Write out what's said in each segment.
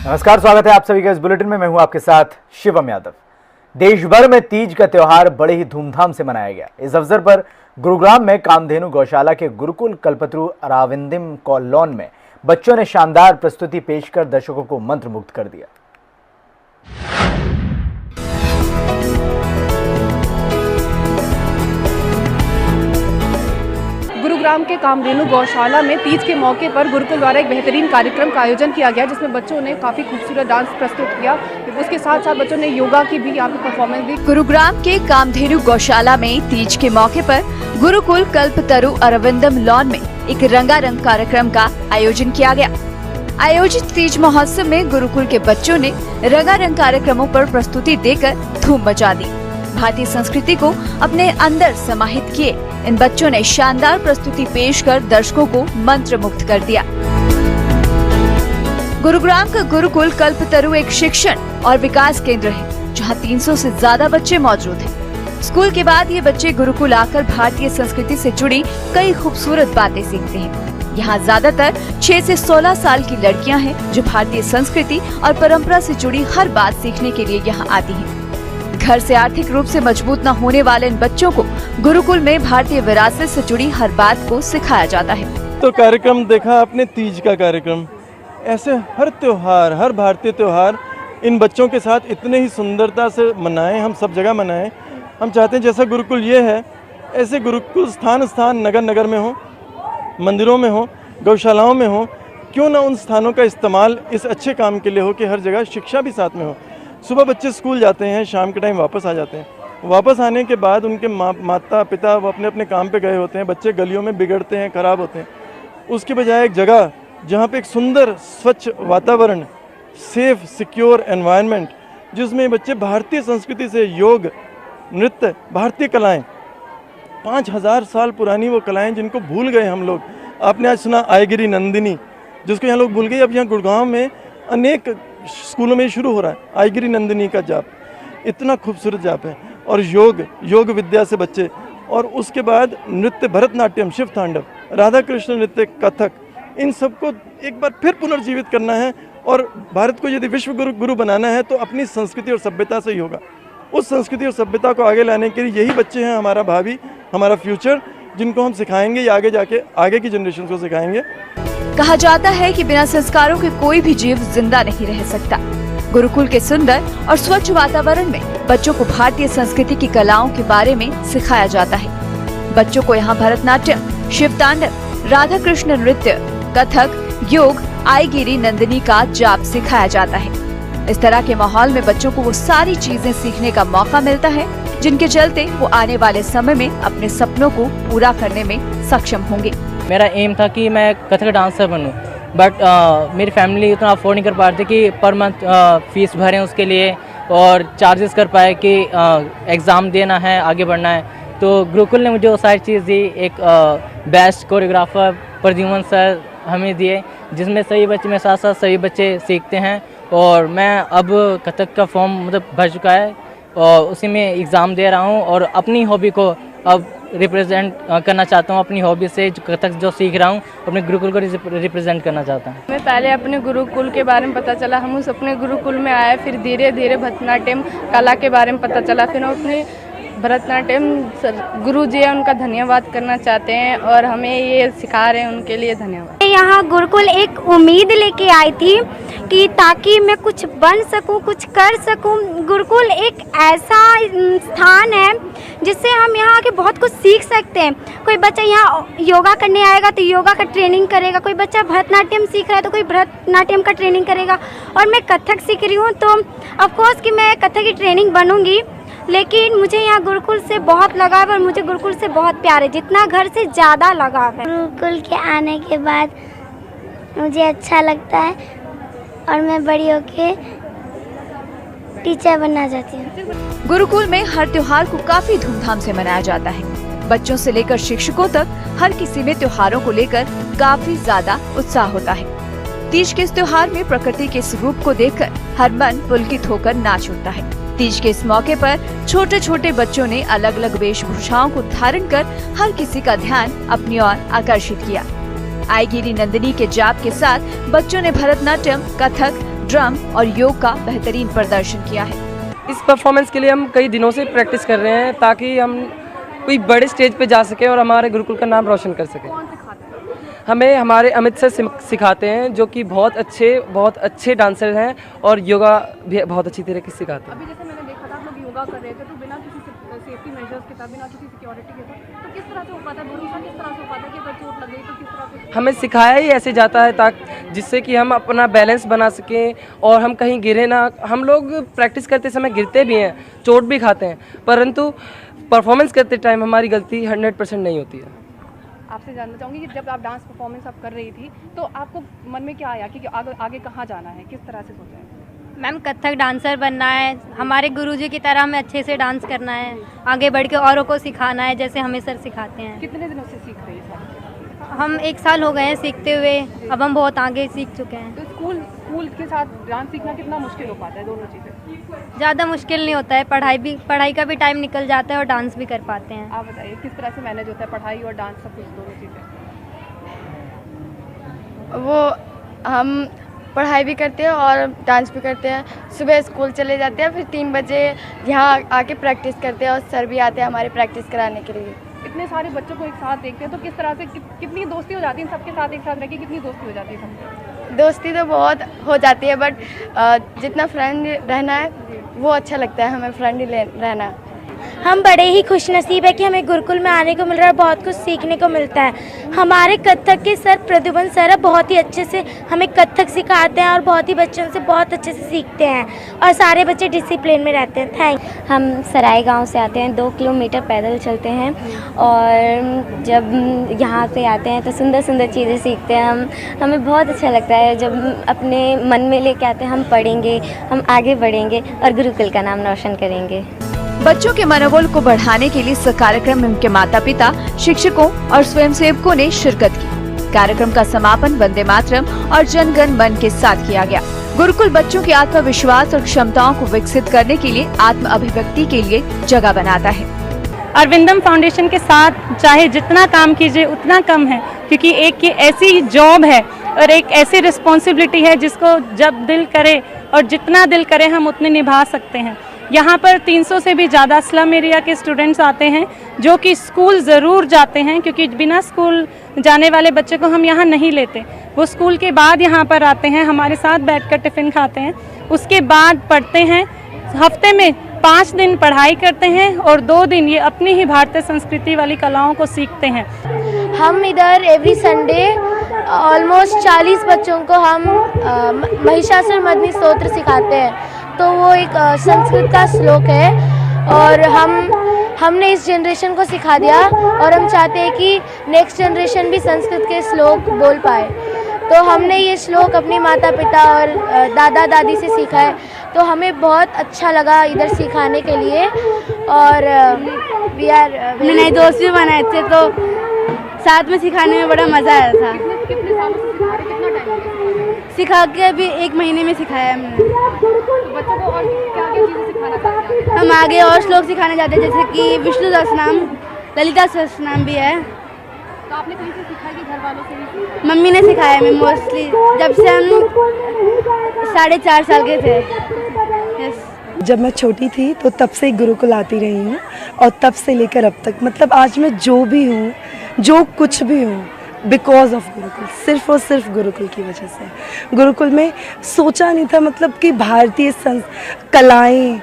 नमस्कार, स्वागत है आप सभी का इस बुलेटिन में। मैं हूं आपके साथ शिवम यादव। देश भर में तीज का त्योहार बड़े ही धूमधाम से मनाया गया। इस अवसर पर गुरुग्राम में कामधेनु गौशाला के गुरुकुल कल्पतरु अराविंदम कॉलोन में बच्चों ने शानदार प्रस्तुति पेश कर दर्शकों को मंत्रमुग्ध कर दिया। गुरुग्राम के कामधेनु गौशाला में तीज के मौके पर गुरुकुल द्वारा एक बेहतरीन कार्यक्रम का आयोजन किया गया, जिसमें बच्चों ने काफी खूबसूरत डांस प्रस्तुत किया। उसके साथ साथ बच्चों ने योगा की भी यहाँ पे परफॉर्मेंस दी। गुरुग्राम के कामधेनु गौशाला में तीज के मौके पर गुरुकुल कल्पतरु अरविंदम लॉन में एक रंगारंग कार्यक्रम का आयोजन किया गया। आयोजित तीज महोत्सव में गुरुकुल के बच्चों ने रंगारंग कार्यक्रमों पर प्रस्तुति देकर धूम मचा दी। भारतीय संस्कृति को अपने अंदर समाहित किए इन बच्चों ने शानदार प्रस्तुति पेश कर दर्शकों को मंत्रमुग्ध कर दिया। गुरुग्राम का गुरुकुल कल्पतरु एक शिक्षण और विकास केंद्र है, जहां 300 से ज्यादा बच्चे मौजूद हैं। स्कूल के बाद ये बच्चे गुरुकुल आकर भारतीय संस्कृति से जुड़ी कई खूबसूरत बातें सीखते हैं। यहाँ ज्यादातर 6 से 16 साल की लड़कियां हैं, जो भारतीय संस्कृति और परंपरा से जुड़ी हर बात सीखने के लिए यहाँ आती हैं। घर से आर्थिक रूप से मजबूत न होने वाले इन बच्चों को गुरुकुल में भारतीय विरासत से जुड़ी हर बात को सिखाया जाता है। तो कार्यक्रम देखा आपने, तीज का कार्यक्रम। ऐसे हर त्योहार, हर भारतीय त्योहार इन बच्चों के साथ इतने ही सुंदरता से मनाएं, हम सब जगह मनाएं। हम चाहते हैं जैसा गुरुकुल ये है, ऐसे गुरुकुल स्थान स्थान नगर नगर में हो, मंदिरों में हो, गौशालाओं में हो। क्यों ना उन स्थानों का इस्तेमाल इस अच्छे काम के लिए हो कि हर जगह शिक्षा भी साथ में हो। सुबह बच्चे स्कूल जाते हैं, शाम के टाइम वापस आ जाते हैं। वापस आने के बाद उनके माता पिता वो अपने अपने काम पे गए होते हैं। बच्चे गलियों में बिगड़ते हैं, खराब होते हैं। उसके बजाय एक जगह जहाँ पे एक सुंदर स्वच्छ वातावरण, सेफ सिक्योर एनवायरनमेंट, जिसमें बच्चे भारतीय संस्कृति से योग, नृत्य, भारतीय कलाएँ, 5000 साल पुरानी वो कलाएँ जिनको भूल गए हम लोग। आपने आज सुना आयगिरी नंदिनी, जिसको यहाँ लोग भूल गए। अब यहाँ गुड़गांव में अनेक स्कूलों में शुरू हो रहा है आयगिरी नंदिनी का जाप। इतना खूबसूरत जाप है। और योग विद्या से बच्चे, और उसके बाद नृत्य, भरतनाट्यम, शिव तांडव, राधा कृष्ण नृत्य, कथक, इन सबको एक बार फिर पुनर्जीवित करना है। और भारत को यदि विश्व गुरु बनाना है तो अपनी संस्कृति और सभ्यता से ही होगा। उस संस्कृति और सभ्यता को आगे लाने के लिए यही बच्चे हैं हमारा भावी, हमारा फ्यूचर, जिनको हम सिखाएंगे या आगे जाके आगे की जनरेशन को सिखाएंगे। कहा जाता है कि बिना संस्कारों के कोई भी जीव जिंदा नहीं रह सकता। गुरुकुल के सुंदर और स्वच्छ वातावरण में बच्चों को भारतीय संस्कृति की कलाओं के बारे में सिखाया जाता है। बच्चों को यहाँ भरतनाट्यम, शिव तांडव, राधा कृष्ण नृत्य, कथक, योग, आयगिरी नंदिनी का जाप सिखाया जाता है। इस तरह के माहौल में बच्चों को वो सारी चीजें सीखने का मौका मिलता है, जिनके चलते वो आने वाले समय में अपने सपनों को पूरा करने में सक्षम होंगे। मेरा एम था कि मैं कथक डांसर बनूं, बट मेरी फैमिली उतना अफोर्ड नहीं कर पा रही थी कि पर मंथ फीस भरें उसके लिए और चार्जेस कर पाए कि एग्ज़ाम देना है, आगे बढ़ना है। तो गुरुकुल ने मुझे वो सारी चीज़ दी। एक बेस्ट कोरियोग्राफर प्रद्युमन सर हमें दिए, जिसमें सभी बच्चे मेरे साथ साथ सभी बच्चे सीखते हैं। और मैं अब कथक का फॉर्म भर चुका है और उसी में एग्ज़ाम दे रहा हूँ और अपनी हॉबी को अब रिप्रेजेंट करना चाहता हूँ। अपनी हॉबी से कथक जो सीख रहा हूँ अपने गुरुकुल को रिप्रेजेंट करना चाहता हूँ। मैं पहले अपने गुरुकुल के बारे में पता चला, हम उस अपने गुरुकुल में आए, फिर धीरे धीरे भरतनाट्यम कला के बारे में पता चला। फिर हम अपने भरतनाट्यम गुरु जी हैं, उनका धन्यवाद करना चाहते हैं और हमें ये सिखा रहे हैं, उनके लिए धन्यवाद। यहाँ गुरुकुल एक उम्मीद लेके आई थी कि ताकि मैं कुछ बन सकूं, कुछ कर सकूं। गुरुकुल एक ऐसा स्थान है जिससे हम यहाँ आके बहुत कुछ सीख सकते हैं। कोई बच्चा यहाँ योगा करने आएगा तो योगा का ट्रेनिंग करेगा, कोई बच्चा भरतनाट्यम सीख रहा है तो कोई भरतनाट्यम का ट्रेनिंग करेगा। और मैं कथक सीख रही हूँ तो ऑफकोर्स कि मैं कथक की ट्रेनिंग बनूँगी, लेकिन मुझे यहाँ गुरुकुल से बहुत लगाव और मुझे गुरुकुल से बहुत प्यार है, जितना घर से ज़्यादा लगाव है। गुरुकुल के आने के बाद मुझे अच्छा लगता है और मैं बड़ी होके टीचर बनना चाहती हूँ। गुरुकुल में हर त्योहार को काफी धूमधाम से मनाया जाता है। बच्चों से लेकर शिक्षकों तक हर किसी में त्योहारों को लेकर काफी ज्यादा उत्साह होता है। तीज के इस त्योहार में प्रकृति के इस रूप को देखकर हर मन पुलकित होकर नाच उठता है। तीज के इस मौके पर छोटे छोटे बच्चों ने अलग अलग वेशभूषाओं को धारण कर हर किसी का ध्यान अपनी ओर आकर्षित किया। आयगिरी नंदिनी के जाप के साथ बच्चों ने भरतनाट्यम, कथक, ड्रम और योग का बेहतरीन प्रदर्शन किया है। इस परफॉर्मेंस के लिए हम कई दिनों से प्रैक्टिस कर रहे हैं ताकि हम कोई बड़े स्टेज पे जा सके और हमारे गुरुकुल का नाम रोशन कर सके। हमें हमारे अमित सर सिखाते हैं जो कि बहुत अच्छे डांसर हैं और योगा भी बहुत अच्छी तरीके से सिखाते हैं। अभी जैसे मैंने देखा था आप लोग योगा कर रहे थे तो बिना किसी सेफ्टी मेजर्स के साथ, बिना किसी सिक्योरिटी के साथ, तो किस तरह से हो पाता है भरोसा, किस तरह से हो पाता है कि अगर चोट लग गई तो किस तरह से? हमें सिखाया ही ऐसे जाता है ताकि जिससे कि हम अपना बैलेंस बना सकें और हम कहीं गिरे ना। हम लोग प्रैक्टिस करते समय गिरते भी हैं, चोट भी खाते हैं, परंतु परफॉर्मेंस करते टाइम हमारी गलती 100% नहीं होती है। आपसे जानना चाहूँगी कि जब आप डांस परफॉर्मेंस आप कर रही थी तो आपको मन में क्या आया कि आगे कहाँ जाना है, किस तरह से सोचा है? मैम कथक डांसर बनना है, हमारे गुरुजी की तरह हमें अच्छे से डांस करना है, आगे बढ़ के औरों को सिखाना है जैसे हमें सर सिखाते हैं। कितने दिनों से सीख रही है? हम 1 साल हो गए हैं सीखते हुए, अब हम बहुत आगे सीख चुके हैं। तो स्कूल के साथ डांस सीखना कितना मुश्किल हो पाता है? दोनों चीज़ें ज़्यादा मुश्किल नहीं होता है, पढ़ाई का भी टाइम निकल जाता है और डांस भी कर पाते हैं। आप बताइए किस तरह से मैनेज होता है पढ़ाई और डांस, सब कुछ दोनों चीज़ें? वो हम पढ़ाई भी करते हैं और डांस भी करते हैं। सुबह स्कूल चले जाते हैं, फिर 3 बजे यहाँ आके प्रैक्टिस करते हैं और सर भी आते हैं हमारे प्रैक्टिस कराने के लिए। इतने सारे बच्चों को एक साथ देखते हैं तो किस तरह से कितनी दोस्ती हो जाती है सबके साथ? एक साथ रह के कितनी दोस्ती हो जाती है सबके? दोस्ती तो बहुत हो जाती है बट जितना फ्रेंड रहना है वो अच्छा लगता है, हमें फ्रेंड ही रहना। हम बड़े ही खुशनसीब है कि हमें गुरुकुल में आने को मिल रहा है, बहुत कुछ सीखने को मिलता है। हमारे कथक के सर प्रद्युमन सर बहुत ही अच्छे से हमें कथक सिखाते हैं और बहुत ही बच्चों से बहुत अच्छे से सीखते हैं और सारे बच्चे डिसिप्लिन में रहते हैं। थैंक। हम सराय गांव से आते हैं, 2 किलोमीटर पैदल चलते हैं और जब यहाँ पे आते हैं तो सुंदर सुंदर चीज़ें सीखते हैं। हमें बहुत अच्छा लगता है जब अपने मन में लेके आते हैं हम पढ़ेंगे, हम आगे बढ़ेंगे और गुरुकुल का नाम रोशन करेंगे। बच्चों के मनोबल को बढ़ाने के लिए इस कार्यक्रम में उनके माता पिता, शिक्षकों और स्वयंसेवकों ने शिरकत की। कार्यक्रम का समापन वंदे मातरम और जनगण मन के साथ किया गया। गुरुकुल बच्चों के आत्मविश्वास और क्षमताओं को विकसित करने के लिए आत्म अभिव्यक्ति के लिए जगह बनाता है। अरविंदम फाउंडेशन के साथ चाहे जितना काम कीजिए उतना कम है, क्योंकि एक ये ऐसी जॉब है और एक ऐसी रिस्पॉन्सिबिलिटी है जिसको जब दिल करे और जितना दिल करे हम उतने निभा सकते हैं। यहाँ पर 300 से भी ज़्यादा स्लम एरिया के स्टूडेंट्स आते हैं जो कि स्कूल ज़रूर जाते हैं, क्योंकि बिना स्कूल जाने वाले बच्चे को हम यहाँ नहीं लेते। वो स्कूल के बाद यहाँ पर आते हैं, हमारे साथ बैठकर टिफ़िन खाते हैं, उसके बाद पढ़ते हैं। हफ्ते में 5 दिन पढ़ाई करते हैं और 2 दिन ये अपनी ही भारतीय संस्कृति वाली कलाओं को सीखते हैं। हम इधर एवरी संडे ऑलमोस्ट 40 बच्चों को हम महिषासुर मर्दिनी स्तोत्र सिखाते हैं। तो वो एक संस्कृत का श्लोक है और हमने इस जनरेशन को सिखा दिया और हम चाहते हैं कि नेक्स्ट जनरेशन भी संस्कृत के श्लोक बोल पाए। तो हमने ये श्लोक अपने माता पिता और दादा दादी से सीखा है, तो हमें बहुत अच्छा लगा इधर सिखाने के लिए। और हमने नए दोस्त भी बनाए थे तो साथ में सिखाने में बड़ा मज़ा आया था। कितने सालों से सिखा रहे, कितना टाइम हो गया? सिखा के अभी 1 महीने में सिखाया हमने। तो बच्चों को और क्या क्या चीज़ें सिखाना चाहते हैं? हम आगे और श्लोक सिखाने जाते हैं, जैसे कि विष्णु सहस्रनाम, ललिता सहस्रनाम भी है। तो आपने कहीं से सीखा है कि घर वालों से भी सीखा? मम्मी ने सिखाया हमें मोस्टली, जब से हम 4.5 साल के थे। यस। जब मैं छोटी थी तो तब से गुरुकुल आती रही हूँ और तब से लेकर अब तक, मतलब आज मैं जो भी हूँ, जो कुछ भी हूँ, बिकॉज ऑफ गुरुकुल, सिर्फ और सिर्फ गुरुकुल की वजह से। गुरुकुल में सोचा नहीं था मतलब कि भारतीय कलाएँ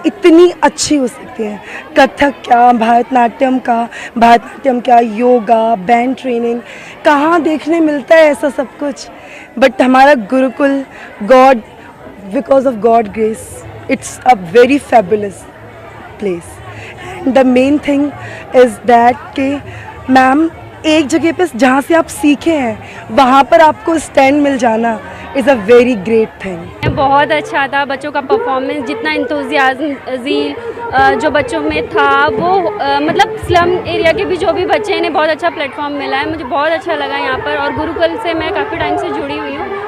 इतनी अच्छी हो सकती हैं। कथक क्या, भरतनाट्यम क्या, योगा, बैंड ट्रेनिंग, कहाँ देखने मिलता है ऐसा सब कुछ। बट हमारा Gurukul, God, because of God grace, it's a very fabulous place. And the main thing is that कि मैम एक जगह पे जहाँ से आप सीखे हैं वहाँ पर आपको स्टैंड मिल जाना is a very great thing. बहुत अच्छा था बच्चों का परफॉर्मेंस, जितना इंथुजियाज्म ज़ील जो बच्चों में था वो मतलब स्लम एरिया के भी जो भी बच्चे हैं, इन्हें बहुत अच्छा प्लेटफॉर्म मिला है। मुझे बहुत अच्छा लगा यहाँ पर और गुरुकुल से मैं काफ़ी टाइम से जुड़ी हुई हूँ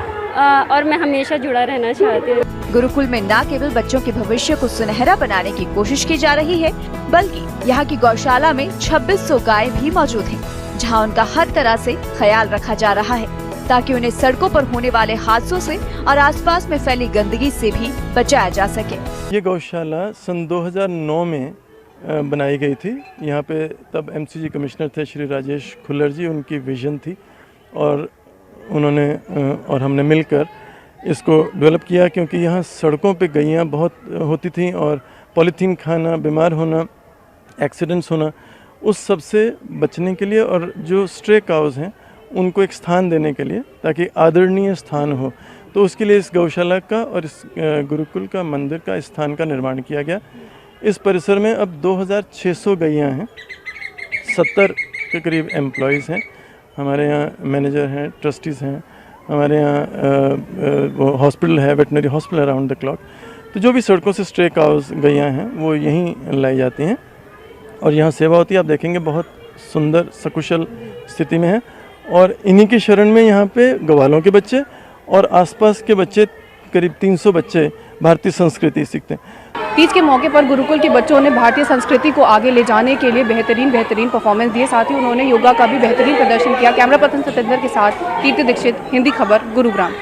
और मैं हमेशा जुड़ा रहना चाहती हूँ। गुरुकुल में न केवल बच्चों के भविष्य को सुनहरा बनाने की कोशिश की जा रही है, बल्कि यहाँ की गौशाला में 2600 गायें भी मौजूद हैं, जहाँ उनका हर तरह से ख्याल रखा जा रहा है। ताकि उन्हें सड़कों पर होने वाले हादसों से और आसपास में फैली गंदगी से भी बचाया जा सके। ये गौशाला सन 2009 में बनाई गई थी। यहाँ पे तब एमसीजी कमिश्नर थे श्री राजेश खुल्लर जी, उनकी विजन थी और उन्होंने और हमने मिलकर इसको डेवलप किया, क्योंकि यहाँ सड़कों पे गैयाँ बहुत होती थीं और पॉलीथीन खाना, बीमार होना, एक्सीडेंट्स होना, उस सब से बचने के लिए और जो स्ट्रे काउज हैं उनको एक स्थान देने के लिए, ताकि आदरणीय स्थान हो, तो उसके लिए इस गौशाला का और इस गुरुकुल का मंदिर का स्थान का निर्माण किया गया। इस परिसर में अब 2600 गैयाँ हैं, 70 के करीब एम्प्लॉयज़ हैं, हमारे यहाँ मैनेजर हैं, ट्रस्टीज़ हैं, हमारे यहाँ हॉस्पिटल है, veterinary hospital around the clock. तो जो भी सड़कों से स्ट्रे काउज गैयाँ हैं वो यहीं लाई जाती हैं और यहाँ सेवा होती है। आप देखेंगे बहुत सुंदर सकुशल स्थिति में है और इन्हीं की शरण में यहाँ पे ग्वालों के बच्चे और आसपास के बच्चे, करीब 300 बच्चे भारतीय संस्कृति सीखते हैं। तीज के मौके पर गुरुकुल के बच्चों ने भारतीय संस्कृति को आगे ले जाने के लिए बेहतरीन परफॉर्मेंस दिए, साथ ही उन्होंने योगा का भी बेहतरीन प्रदर्शन किया। कैमरा पर्सन सतेंद्र के साथ कीर्ति दीक्षित, हिंदी खबर, गुरुग्राम।